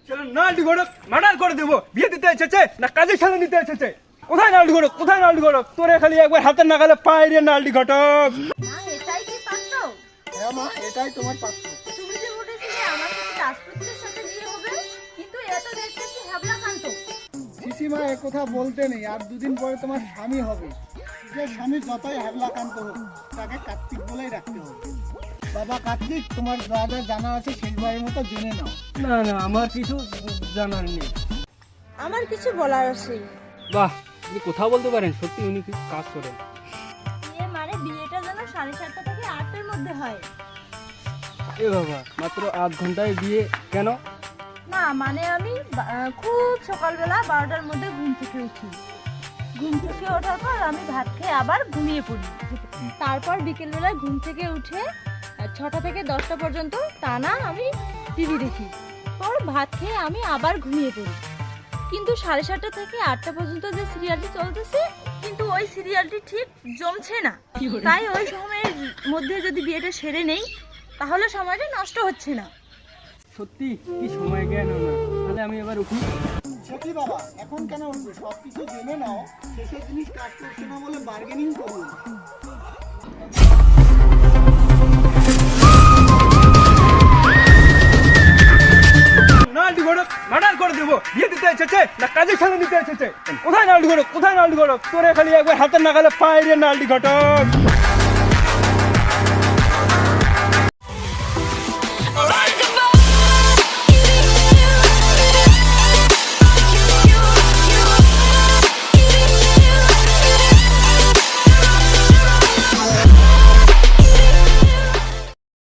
নালডি ঘটক murder করে দেবো। বিয়ে দিতে এসেছে না কাজের সাথে নিতে এসেছে? কোথায় নালডি ঘটক, কোথায় নালডি ঘটক? তোরে খালি একবার হাতের নাগালে পায় রে নালডি ঘটক। মা এটাই কি পাত্র? হ্যাঁ মা, এটাই তোমার পাত্র। তুমি যে বলেছিলে আমার সাথে রাজপুত্রের সাথে বিয়ে হবে, কিন্তু এত দেখতেছি হাবলাকান্ত। শিশিমা এ কথা বলতে নেই, আর দুদিন পরে তোমার স্বামী হবে। যে স্বামী যতই হ্যাবলাকান্ত হোক, তাকে কার্তিক বলেই রাখতে হবে। বাবা কার্তিক, তোমার যা যা জানা আছে শেষবারের মতো জেনে নাও। না না, আমার কিছু জানার নেই। আমার কিছু বলার আছে। বাহ, আপনি কথা বলতে পারেন, সত্যি উনি কিছু কাজ করেন। মানে বিয়েটা যেন 7:30 থেকে 8টার মধ্যে হয়। এ বাবা, মাত্র 8 ঘন্টায় বিয়ে কেন? না মানে আমি খুব সকালবেলা 12টার মধ্যে ঘুম থেকে উঠি। ঘুম থেকে ওঠার পর আমি ভাত খেয়ে আবার ঘুমিয়ে পড়ি। তারপর বিকেলবেলা ঘুম থেকে উঠে 6টা থেকে 10টা পর্যন্ত টানা আমি টিভি দেখি। পর ভাত খেয়ে আমি আবার ঘুমিয়ে পড়ি। কিন্তু 7:30 থেকে 8টা পর্যন্ত যে সিরিয়ালটি চলতেছে, কিন্তু ওই সিরিয়ালটি ঠিক জমছে না। তাই ওই সময়ের মধ্যে যদি বিয়েটা সেরে নেই, তাহলে সময়টা নষ্ট হচ্ছে না। সত্যি কি সময় জ্ঞান না। তাহলে আমি এবার উঠি। সত্যি বাবা, এখন কেন উঠবে? সব কিছু জেনে নাও। শেষের জিনিস কাজ করছে না বলে বার্গেনিং করুন। নালডি ঘটক মার্ডার করে দেবো। বিয়ে দিতে এসেছে না কাজের সাথে নিতে এসেছে? কোথায় নালডি ঘটক, কোথায় নালডি ঘটক? তোরে খালি একবার হাতের নাগালে পায় রে নালডি ঘটক।